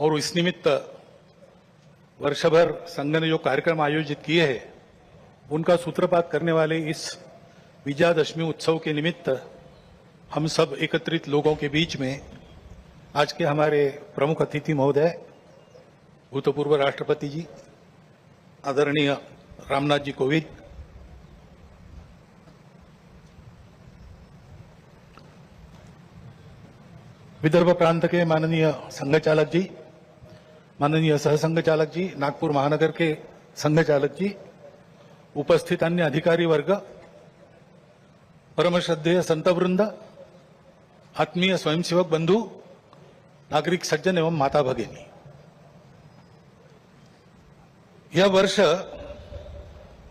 और इस निमित्त वर्षभर संघ ने जो कार्यक्रम आयोजित किए हैं उनका सूत्रपात करने वाले इस विजयादशमी उत्सव के निमित्त हम सब एकत्रित लोगों के बीच में आज के हमारे प्रमुख अतिथि महोदय भूतपूर्व राष्ट्रपति जी आदरणीय रामनाथ जी कोविंद, विदर्भ प्रांत के माननीय संघ चालक जी, माननीय सहसंघ चालक जी, नागपुर महानगर के संघ चालक जी, उपस्थित अन्य अधिकारी वर्ग, परम श्रद्धेय संतवृंद, आत्मीय स्वयंसेवक बंधु, नागरिक सज्जन एवं माता भगिनी, यह वर्ष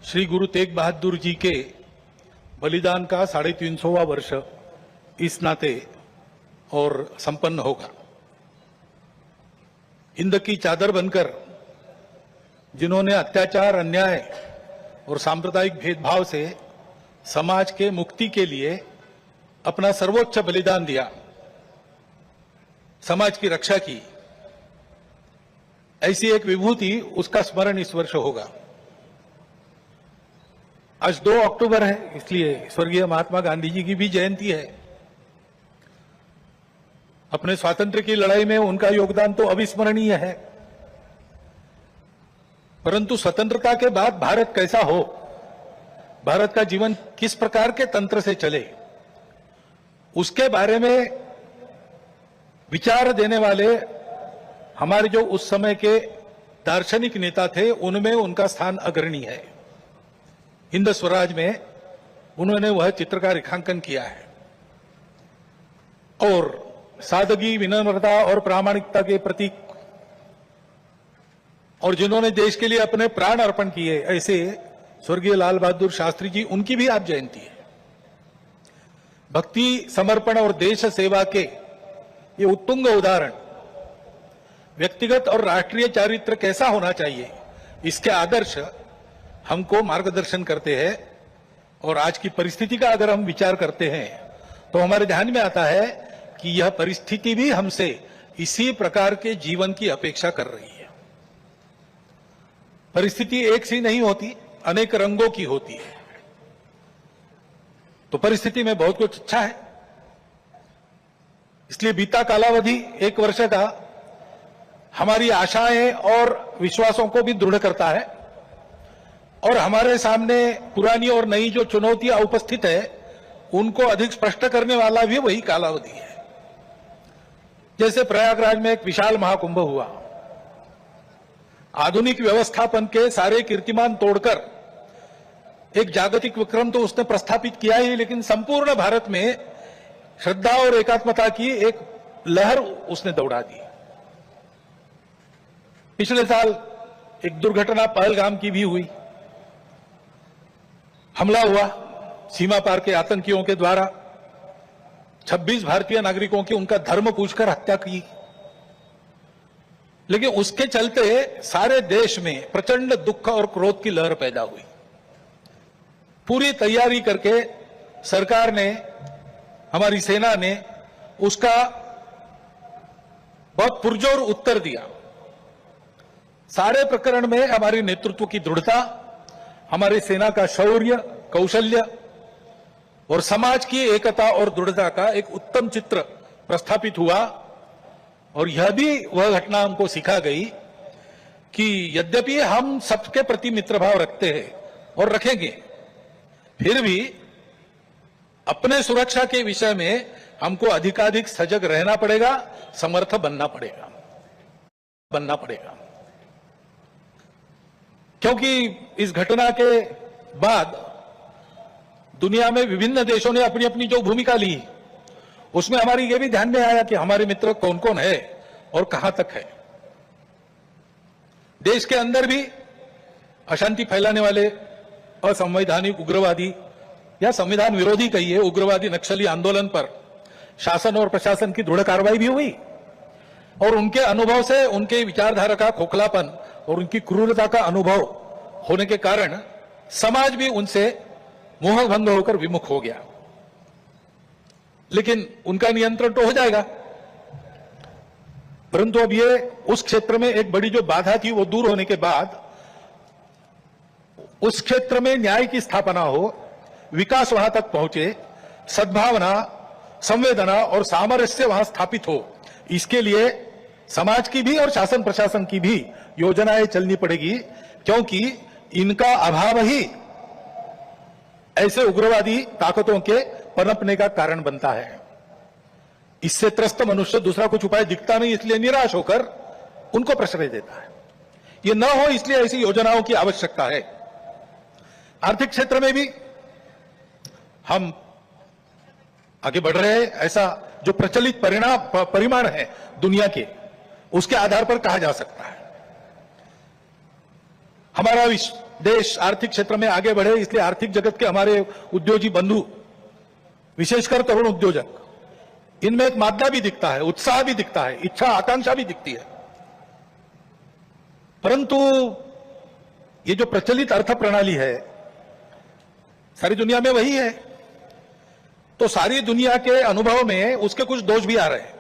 श्री गुरु तेग बहादुर जी के बलिदान का 350वां वर्ष इस नाते और संपन्न होगा। हिंद की चादर बनकर जिन्होंने अत्याचार, अन्याय और सांप्रदायिक भेदभाव से समाज के मुक्ति के लिए अपना सर्वोच्च बलिदान दिया, समाज की रक्षा की, ऐसी एक विभूति, उसका स्मरण इस वर्ष होगा। आज 2 अक्टूबर है, इसलिए स्वर्गीय महात्मा गांधी जी की भी जयंती है। अपने स्वातंत्र्य की लड़ाई में उनका योगदान तो अविस्मरणीय है, परंतु स्वतंत्रता के बाद भारत कैसा हो, भारत का जीवन किस प्रकार के तंत्र से चले, उसके बारे में विचार देने वाले हमारे जो उस समय के दार्शनिक नेता थे, उनमें उनका स्थान अग्रणी है। हिंद स्वराज में उन्होंने वह चित्र का रेखांकन किया है और सादगी, विनम्रता और प्रामाणिकता के प्रतीक, और जिन्होंने देश के लिए अपने प्राण अर्पण किए, ऐसे स्वर्गीय लाल बहादुर शास्त्री जी, उनकी भी आज जयंती है। भक्ति, समर्पण और देश सेवा के ये उत्तुंग उदाहरण व्यक्तिगत और राष्ट्रीय चारित्र कैसा होना चाहिए, इसके आदर्श हमको मार्गदर्शन करते हैं। और आज की परिस्थिति का अगर हम विचार करते हैं तो हमारे ध्यान में आता है कि यह परिस्थिति भी हमसे इसी प्रकार के जीवन की अपेक्षा कर रही है। परिस्थिति एक सी नहीं होती, अनेक रंगों की होती है। तो परिस्थिति में बहुत कुछ अच्छा है, इसलिए बीता कालावधि 1 वर्ष का हमारी आशाएं और विश्वासों को भी दृढ़ करता है और हमारे सामने पुरानी और नई जो चुनौतियां उपस्थित है उनको अधिक स्पष्ट करने वाला भी वही कालावधि है। जैसे प्रयागराज में एक विशाल महाकुंभ हुआ, आधुनिक व्यवस्थापन के सारे कीर्तिमान तोड़कर एक जागतिक विक्रम तो उसने प्रस्थापित किया ही, लेकिन संपूर्ण भारत में श्रद्धा और एकात्मता की एक लहर उसने दौड़ा दी। पिछले साल एक दुर्घटना पहलगाम की भी हुई, हमला हुआ सीमा पार के आतंकियों के द्वारा, 26 भारतीय नागरिकों की उनका धर्म पूछकर हत्या की। लेकिन उसके चलते सारे देश में प्रचंड दुख और क्रोध की लहर पैदा हुई। पूरी तैयारी करके सरकार ने, हमारी सेना ने उसका बहुत पुरजोर उत्तर दिया। सारे प्रकरण में हमारे नेतृत्व की दृढ़ता, हमारी सेना का शौर्य, कौशल्य और समाज की एकता और दृढ़ता का एक उत्तम चित्र प्रस्थापित हुआ। और यह भी वह घटना हमको सिखा गई कि यद्यपि हम सबके प्रति मित्रभाव रखते हैं और रखेंगे, फिर भी अपने सुरक्षा के विषय में हमको अधिकाधिक सजग रहना पड़ेगा, समर्थ बनना पड़ेगा। क्योंकि इस घटना के बाद दुनिया में विभिन्न देशों ने अपनी अपनी जो भूमिका ली, उसमें हमारी ये भी ध्यान में आया कि हमारे मित्र कौन कौन है और कहां तक है। देश के अंदर भी अशांति फैलाने वाले असंवैधानिक उग्रवादी या संविधान विरोधी कहिए उग्रवादी नक्सली आंदोलन पर शासन और प्रशासन की दृढ़ कार्रवाई भी हुई और उनके अनुभव से, उनके विचारधारा का खोखलापन और उनकी क्रूरता का अनुभव होने के कारण समाज भी उनसे मोहभंग होकर विमुख हो गया। लेकिन उनका नियंत्रण तो हो जाएगा। परंतु अब ये उस क्षेत्र में एक बड़ी जो बाधा थी वो दूर होने के बाद उस क्षेत्र में न्याय की स्थापना हो, विकास वहां तक पहुंचे, सद्भावना, संवेदना और सामरस्य वहां स्थापित हो, इसके लिए समाज की भी और शासन प्रशासन की भी योजनाएं चलनी पड़ेगी, क्योंकि इनका अभाव ही ऐसे उग्रवादी ताकतों के पनपने का कारण बनता है। इससे त्रस्त मनुष्य दूसरा कुछ उपाय दिखता नहीं, इसलिए निराश होकर उनको प्रश्रय देता है। ये न हो इसलिए ऐसी योजनाओं की आवश्यकता है। आर्थिक क्षेत्र में भी हम आगे बढ़ रहे हैं, ऐसा जो प्रचलित परिमाण है दुनिया के, उसके आधार पर कहा जा सकता है। हमारा देश आर्थिक क्षेत्र में आगे बढ़े, इसलिए आर्थिक जगत के हमारे उद्योगी बंधु, विशेषकर तरुण उद्योजक, इनमें एक मादा भी दिखता है, उत्साह भी दिखता है, इच्छा आकांक्षा भी दिखती है। परंतु ये जो प्रचलित अर्थ प्रणाली है सारी दुनिया में वही है, तो सारी दुनिया के अनुभव में उसके कुछ दोष भी आ रहे हैं।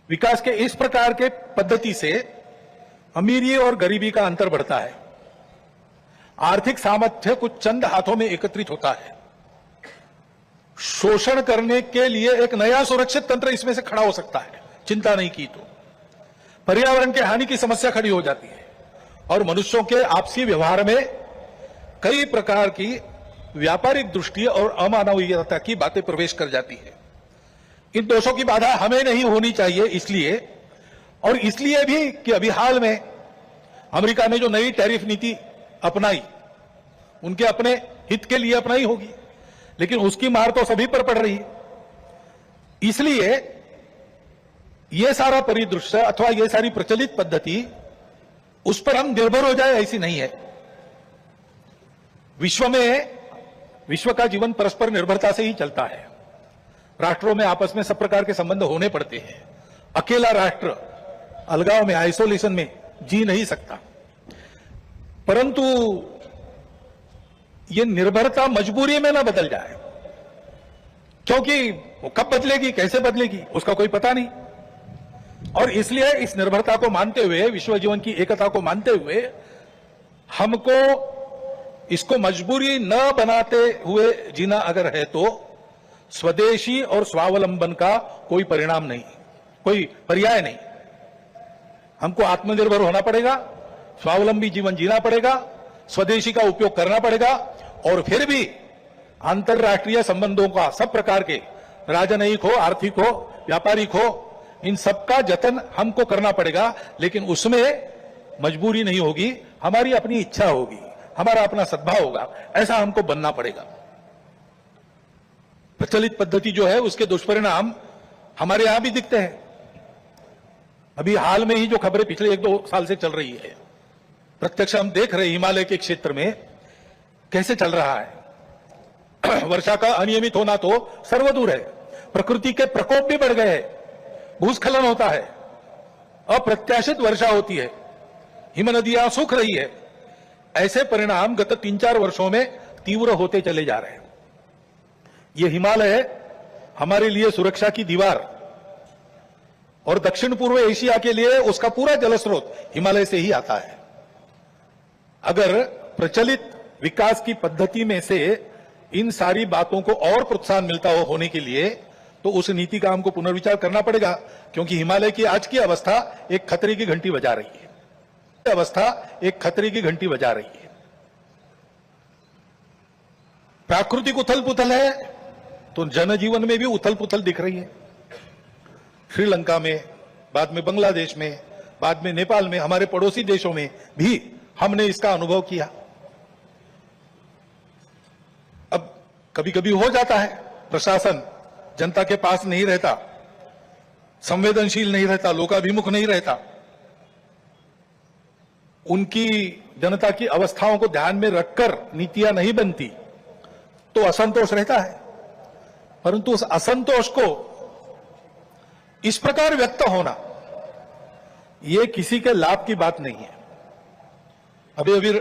विकास के इस प्रकार के पद्धति से अमीरी और गरीबी का अंतर बढ़ता है, आर्थिक सामर्थ्य कुछ चंद हाथों में एकत्रित होता है, शोषण करने के लिए एक नया सुरक्षित तंत्र इसमें से खड़ा हो सकता है, चिंता नहीं की तो। पर्यावरण के हानि की समस्या खड़ी हो जाती है और मनुष्यों के आपसी व्यवहार में कई प्रकार की व्यापारिक दृष्टि और अमानवीयता की बातें प्रवेश कर जाती है। इन दोषों की बाधा हमें नहीं होनी चाहिए, इसलिए भी कि अभी हाल में अमेरिका ने जो नई टैरिफ नीति अपनाई, उनके अपने हित के लिए अपनाई होगी, लेकिन उसकी मार तो सभी पर पड़ रही है। इसलिए यह सारा परिदृश्य अथवा यह सारी प्रचलित पद्धति उस पर हम निर्भर हो जाए ऐसी नहीं है। विश्व का जीवन परस्पर निर्भरता से ही चलता है। राष्ट्रों में आपस में सब प्रकार के संबंध होने पड़ते हैं। अकेला राष्ट्र अलगाव में, आइसोलेशन में जी नहीं सकता। परंतु ये निर्भरता मजबूरी में ना बदल जाए, क्योंकि वो कब बदलेगी, कैसे बदलेगी, उसका कोई पता नहीं। और इसलिए इस निर्भरता को मानते हुए, विश्व जीवन की एकता को मानते हुए, हमको इसको मजबूरी न बनाते हुए जीना अगर है तो स्वदेशी और स्वावलंबन का कोई परिणाम नहीं, कोई पर्याय नहीं। हमको आत्मनिर्भर होना पड़ेगा, स्वावलंबी जीवन जीना पड़ेगा, स्वदेशी का उपयोग करना पड़ेगा, और फिर भी अंतरराष्ट्रीय संबंधों का सब प्रकार के, राजनयिक हो, आर्थिक हो, व्यापारिक हो, इन सबका जतन हमको करना पड़ेगा। लेकिन उसमें मजबूरी नहीं होगी, हमारी अपनी इच्छा होगी, हमारा अपना सद्भाव होगा, ऐसा हमको बनना पड़ेगा। प्रचलित पद्धति जो है उसके दुष्परिणाम हमारे यहां भी दिखते हैं। अभी हाल में ही जो खबरें पिछले 1-2 साल से चल रही है, प्रत्यक्ष हम देख रहे हैं हिमालय के क्षेत्र में कैसे चल रहा है। वर्षा का अनियमित होना तो सर्वदूर है, प्रकृति के प्रकोप भी बढ़ गए हैं, भूस्खलन होता है, अप्रत्याशित वर्षा होती है, हिमनदियां सूख रही है। ऐसे परिणाम गत 3-4 वर्षों में तीव्र होते चले जा रहे हैं। ये हिमालय हमारे लिए सुरक्षा की दीवार और दक्षिण पूर्व एशिया के लिए उसका पूरा जलस्रोत हिमालय से ही आता है। अगर प्रचलित विकास की पद्धति में से इन सारी बातों को और प्रोत्साहन मिलता हो होने के लिए, तो उस नीति का हमको पुनर्विचार करना पड़ेगा, क्योंकि हिमालय की आज की अवस्था एक खतरे की घंटी बजा रही है। प्राकृतिक उथल पुथल है तो जनजीवन में भी उथल पुथल दिख रही है। श्रीलंका में, बाद में बांग्लादेश में, बाद में नेपाल में, हमारे पड़ोसी देशों में भी हमने इसका अनुभव किया। अब कभी कभी हो जाता है, प्रशासन जनता के पास नहीं रहता, संवेदनशील नहीं रहता, लोकाभिमुख नहीं रहता, उनकी जनता की अवस्थाओं को ध्यान में रखकर नीतियां नहीं बनती, तो असंतोष रहता है। परंतु उस असंतोष को इस प्रकार व्यक्त होना, यह किसी के लाभ की बात नहीं है। अभी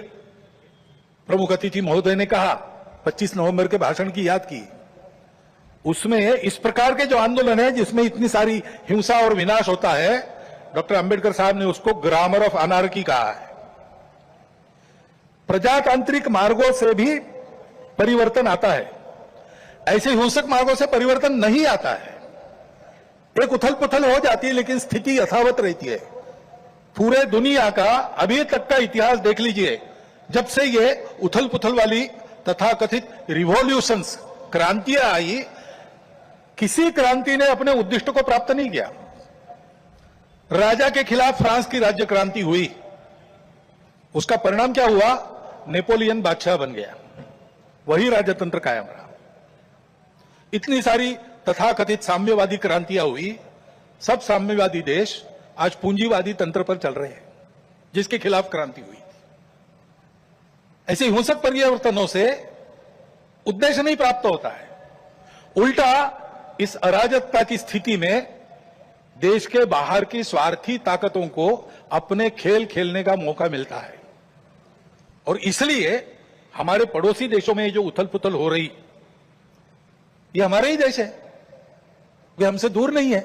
प्रमुख अतिथि महोदय ने कहा, 25 नवंबर के भाषण की याद की, उसमें इस प्रकार के जो आंदोलन है जिसमें इतनी सारी हिंसा और विनाश होता है, डॉक्टर अंबेडकर साहब ने उसको ग्रामर ऑफ अनार्की कहा है। प्रजातांत्रिक मार्गों से भी परिवर्तन आता है, ऐसे हिंसक मार्गों से परिवर्तन नहीं आता है। एक उथल पुथल हो जाती है लेकिन स्थिति यथावत रहती है। पूरे दुनिया का अभी तक का इतिहास देख लीजिए, जब से ये उथल पुथल वाली तथाकथित रिवॉल्यूशंस, क्रांतियां आई, किसी क्रांति ने अपने उद्दिष्ट को प्राप्त नहीं किया। राजा के खिलाफ फ्रांस की राज्य क्रांति हुई, उसका परिणाम क्या हुआ? नेपोलियन बादशाह बन गया, वही राजतंत्र कायम रहा। इतनी सारी तथाकथित साम्यवादी क्रांतियां हुई, सब साम्यवादी देश आज पूंजीवादी तंत्र पर चल रहे हैं जिसके खिलाफ क्रांति हुई। ऐसे हिंसक परिवर्तनों से उद्देश्य नहीं प्राप्त होता है, उल्टा इस अराजकता की स्थिति में देश के बाहर की स्वार्थी ताकतों को अपने खेल खेलने का मौका मिलता है। और इसलिए हमारे पड़ोसी देशों में जो उथल पुथल हो रही, ये हमारे ही देश है, वे हमसे दूर नहीं है।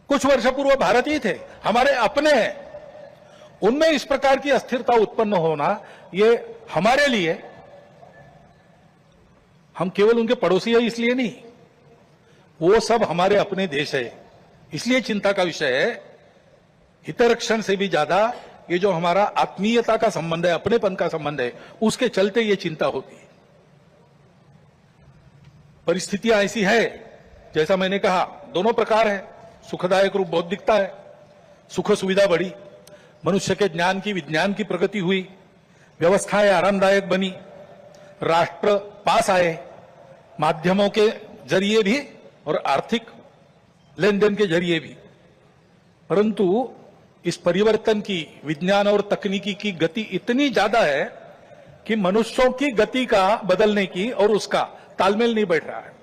कुछ वर्ष पूर्व भारत ही थे, हमारे अपने हैं। उनमें इस प्रकार की अस्थिरता उत्पन्न होना, ये हमारे लिए, हम केवल उनके पड़ोसी है इसलिए नहीं, वो सब हमारे अपने देश है, इसलिए चिंता का विषय है। हितरक्षण से भी ज्यादा ये जो हमारा आत्मीयता का संबंध है, अपनेपन का संबंध है, उसके चलते ये चिंता होती है। परिस्थितियां ऐसी है, जैसा मैंने कहा, दोनों प्रकार है। सुखदायक रूप बहुत दिखता है, सुख सुविधा बढ़ी, मनुष्य के ज्ञान की, विज्ञान की प्रगति हुई, व्यवस्थाएं आरामदायक बनी, राष्ट्र पास आए, माध्यमों के जरिए भी और आर्थिक लेन देन के जरिए भी। परंतु इस परिवर्तन की, विज्ञान और तकनीकी की गति इतनी ज्यादा है कि मनुष्यों की गति का बदलने की और उसका तालमेल नहीं बैठ रहा है।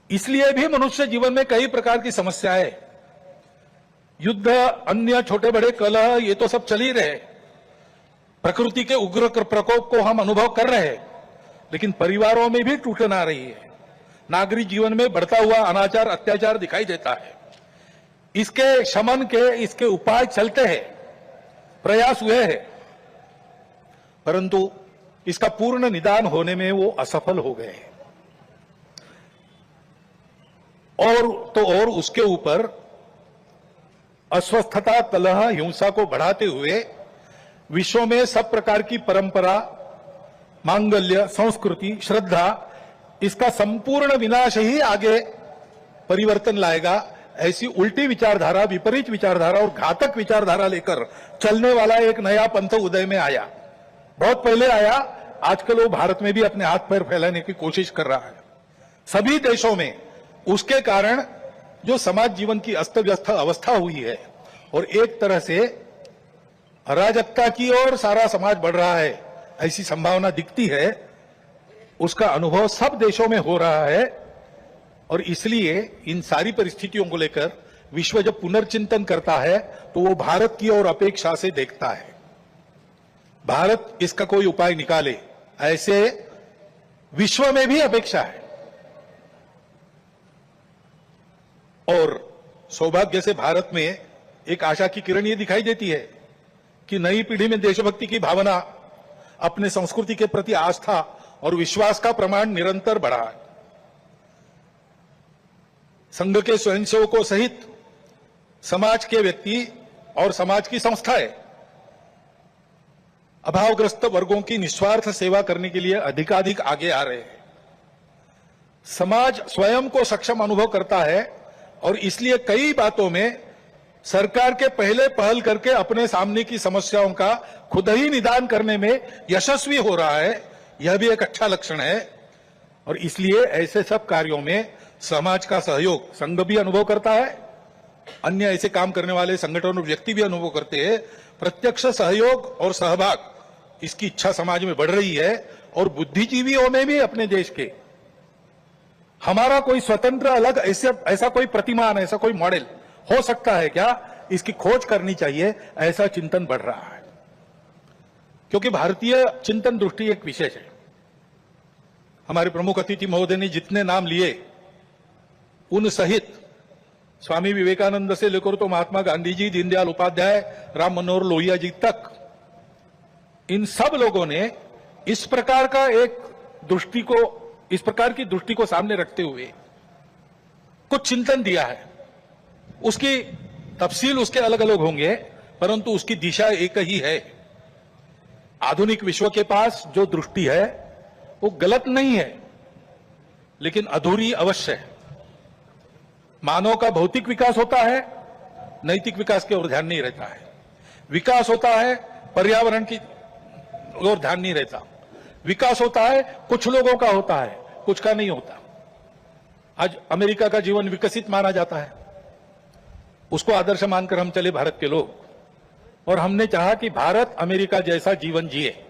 इसलिए भी मनुष्य जीवन में कई प्रकार की समस्याएं, युद्ध, अन्य छोटे बड़े कलह, ये तो सब चल ही रहे। प्रकृति के उग्र प्रकोप को हम अनुभव कर रहे हैं, लेकिन परिवारों में भी टूटन आ रही है। नागरिक जीवन में बढ़ता हुआ अनाचार, अत्याचार दिखाई देता है। इसके शमन के, इसके उपाय चलते हैं, प्रयास हुए हैं, परंतु इसका पूर्ण निदान होने में वो असफल हो गए। और उसके ऊपर अस्वस्थता, कलह, हिंसा को बढ़ाते हुए विश्व में सब प्रकार की परंपरा, मांगल्य, संस्कृति, श्रद्धा, इसका संपूर्ण विनाश ही आगे परिवर्तन लाएगा। ऐसी उल्टी विचारधारा, विपरीत विचारधारा और घातक विचारधारा लेकर चलने वाला एक नया पंथ उदय में आया। बहुत पहले आया, आजकल वो भारत में भी अपने हाथ पैर फैलाने की कोशिश कर रहा है, सभी देशों में। उसके कारण जो समाज जीवन की अस्त व्यस्त अवस्था हुई है और एक तरह से अराजकता की ओर सारा समाज बढ़ रहा है, ऐसी संभावना दिखती है, उसका अनुभव सब देशों में हो रहा है। और इसलिए इन सारी परिस्थितियों को लेकर विश्व जब पुनर्चिंतन करता है तो वो भारत की ओर अपेक्षा से देखता है, भारत इसका कोई उपाय निकाले, ऐसे विश्व में भी अपेक्षा है। और सौभाग्य से भारत में एक आशा की किरण ये दिखाई देती है कि नई पीढ़ी में देशभक्ति की भावना, अपने संस्कृति के प्रति आस्था और विश्वास का प्रमाण निरंतर बढ़ा है। संघ के स्वयंसेवकों सहित समाज के व्यक्ति और समाज की संस्थाएं अभावग्रस्त वर्गों की निस्वार्थ सेवा करने के लिए अधिकाधिक आगे आ रहे हैं। समाज स्वयं को सक्षम अनुभव करता है और इसलिए कई बातों में सरकार के पहले पहल करके अपने सामने की समस्याओं का खुद ही निदान करने में यशस्वी हो रहा है। यह भी एक अच्छा लक्षण है और इसलिए ऐसे सब कार्यों में समाज का सहयोग संघ भी अनुभव करता है, अन्य ऐसे काम करने वाले संगठन और व्यक्ति भी अनुभव करते हैं। प्रत्यक्ष सहयोग और सहभाग, इसकी इच्छा समाज में बढ़ रही है और बुद्धिजीवियों में भी अपने देश के, हमारा कोई स्वतंत्र अलग ऐसा कोई प्रतिमान, ऐसा कोई मॉडल हो सकता है क्या, इसकी खोज करनी चाहिए, ऐसा चिंतन बढ़ रहा है। क्योंकि भारतीय चिंतन दृष्टि एक विशेष है। हमारे प्रमुख अतिथि महोदय ने जितने नाम लिए उन सहित स्वामी विवेकानंद से लेकर तो महात्मा गांधी जी, दीनदयाल उपाध्याय, राम मनोहर लोहिया जी तक, इन सब लोगों ने इस प्रकार की दृष्टि को सामने रखते हुए कुछ चिंतन दिया है। उसकी तफसील उसके अलग अलग होंगे, परंतु उसकी दिशा एक ही है। आधुनिक विश्व के पास जो दृष्टि है वो गलत नहीं है, लेकिन अधूरी अवश्य है। मानव का भौतिक विकास होता है, नैतिक विकास की ओर ध्यान नहीं रहता है। विकास होता है, पर्यावरण की ओर ध्यान नहीं रहता। विकास होता है, कुछ लोगों का होता है, कुछ का नहीं होता। आज अमेरिका का जीवन विकसित माना जाता है, उसको आदर्श मानकर हम चले भारत के लोग, और हमने चाहा कि भारत अमेरिका जैसा जीवन जिए।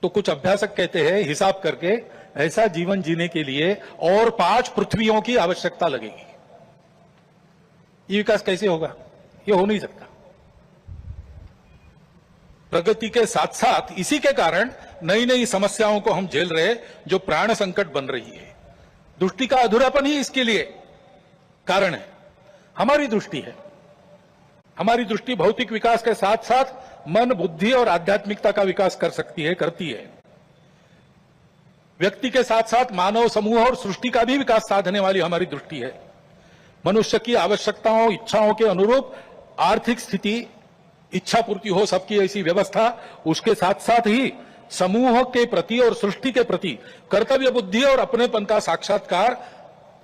तो कुछ अभ्यासक कहते हैं हिसाब करके ऐसा जीवन जीने के लिए और 5 पृथ्वियों की आवश्यकता लगेगी। ये विकास कैसे होगा? ये हो नहीं सकता। प्रगति के साथ साथ इसी के कारण नई नई समस्याओं को हम झेल रहे, जो प्राण संकट बन रही है। दृष्टि का अधूरापन ही इसके लिए कारण है। हमारी दृष्टि है, हमारी दृष्टि भौतिक विकास के साथ साथ मन, बुद्धि और आध्यात्मिकता का विकास कर सकती है, करती है। व्यक्ति के साथ साथ मानव समूह और सृष्टि का भी विकास साधने वाली हमारी दृष्टि है। मनुष्य की आवश्यकताओं, इच्छाओं के अनुरूप आर्थिक स्थिति, इच्छा पूर्ति हो सबकी, ऐसी व्यवस्था, उसके साथ साथ ही समूह के प्रति और सृष्टि के प्रति कर्तव्य बुद्धि और अपनेपन का साक्षात्कार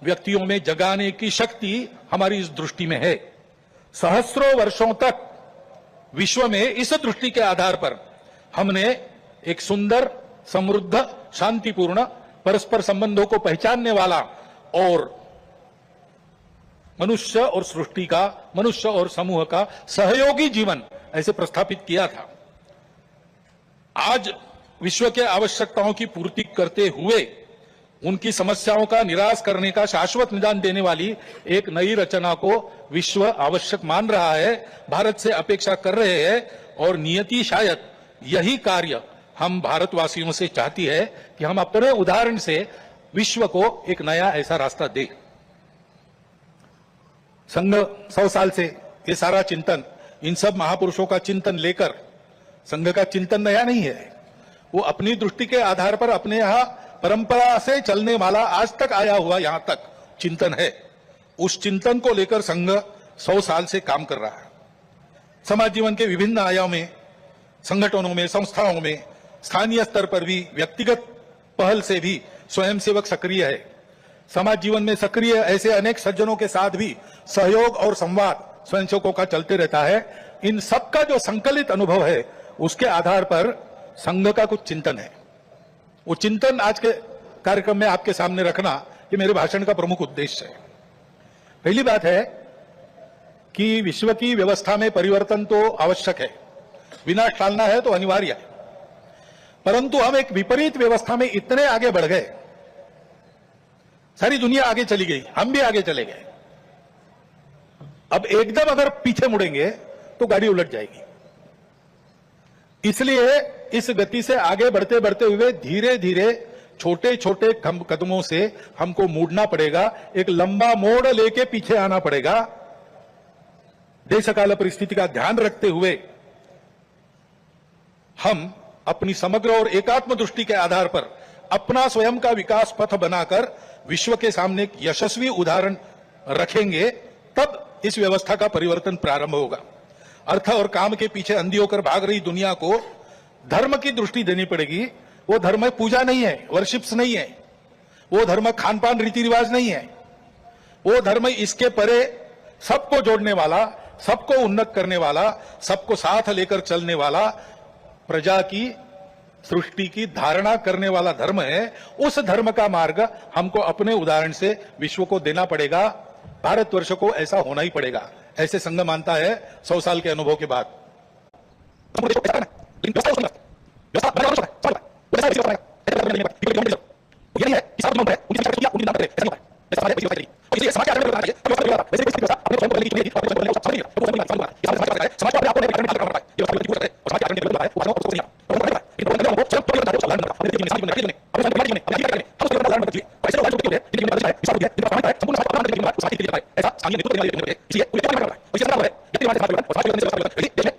व्यक्तियों में जगाने की शक्ति हमारी इस दृष्टि में है। सहस्रों वर्षों तक विश्व में इस दृष्टि के आधार पर हमने एक सुंदर, समृद्ध, शांतिपूर्ण, परस्पर संबंधों को पहचानने वाला और मनुष्य और सृष्टि का, मनुष्य और समूह का सहयोगी जीवन ऐसे प्रस्थापित किया था। आज विश्व के आवश्यकताओं की पूर्ति करते हुए उनकी समस्याओं का निराश करने का शाश्वत निदान देने वाली एक नई रचना को विश्व आवश्यक मान रहा है, भारत से अपेक्षा कर रहे हैं, और नियति शायद यही कार्य हम भारतवासियों से चाहती है कि हम अपने उदाहरण से विश्व को एक नया ऐसा रास्ता दें। संघ 100 साल से ये सारा चिंतन, इन सब महापुरुषों का चिंतन लेकर, संघ का चिंतन नया नहीं है, वो अपनी दृष्टि के आधार पर अपने यहां परंपरा से चलने वाला आज तक आया हुआ यहां तक चिंतन है। उस चिंतन को लेकर संघ 100 साल से काम कर रहा है। समाज जीवन के विभिन्न आयामों में, संगठनों में, संस्थाओं में, स्थानीय स्तर पर भी, व्यक्तिगत पहल से भी स्वयंसेवक सक्रिय है। समाज जीवन में सक्रिय ऐसे अनेक सज्जनों के साथ भी सहयोग और संवाद स्वयंसेवकों का चलते रहता है। इन सबका जो संकलित अनुभव है, उसके आधार पर संघ का कुछ चिंतन है। वो चिंतन आज के कार्यक्रम में आपके सामने रखना, ये मेरे भाषण का प्रमुख उद्देश्य है। पहली बात है कि विश्व की व्यवस्था में परिवर्तन तो आवश्यक है, विनाश टालना है तो अनिवार्य है, परंतु हम एक विपरीत व्यवस्था में इतने आगे बढ़ गए, सारी दुनिया आगे चली गई, हम भी आगे चले गए। अब एकदम अगर पीछे मुड़ेंगे तो गाड़ी उलट जाएगी। इसलिए इस गति से आगे बढ़ते बढ़ते हुए धीरे धीरे छोटे छोटे कदमों से हमको मुड़ना पड़ेगा, एक लंबा मोड़ लेके पीछे आना पड़ेगा। देशकाल परिस्थिति का ध्यान रखते हुए हम अपनी समग्र और एकात्म दृष्टि के आधार पर अपना स्वयं का विकास पथ बनाकर विश्व के सामने एक यशस्वी उदाहरण रखेंगे, तब इस व्यवस्था का परिवर्तन प्रारंभ होगा। अर्थ और काम के पीछे अंधी होकर भाग रही दुनिया को धर्म की दृष्टि देनी पड़ेगी। वो धर्म पूजा नहीं है, वर्शिप्स नहीं है, वो धर्म खान पान रीति रिवाज नहीं है, वो धर्म इसके परे सबको जोड़ने वाला, सबको उन्नत करने वाला, सबको साथ लेकर चलने वाला, प्रजा की, सृष्टि की धारणा करने वाला धर्म है। उस धर्म का मार्ग हमको अपने उदाहरण से विश्व को देना पड़ेगा। भारतवर्ष को ऐसा होना ही पड़ेगा, ऐसे संघ मानता है 100 साल के अनुभव के बाद। है, विश्वास बुद्धि है, जिनका प्रामाणिकता है, संपूर्ण समाज को प्रदान करने के लिए उस आर्थिक के लिए जाता है। ऐसा स्थानीय नेतृत्व देने वाले व्यक्ति को चाहिए। उन्हें क्या करना है? और इसके अंदर है व्यक्ति निर्माण से समाज परिवर्तन और समाज परिवर्तन से व्यवस्था परिवर्तन। यदि देश में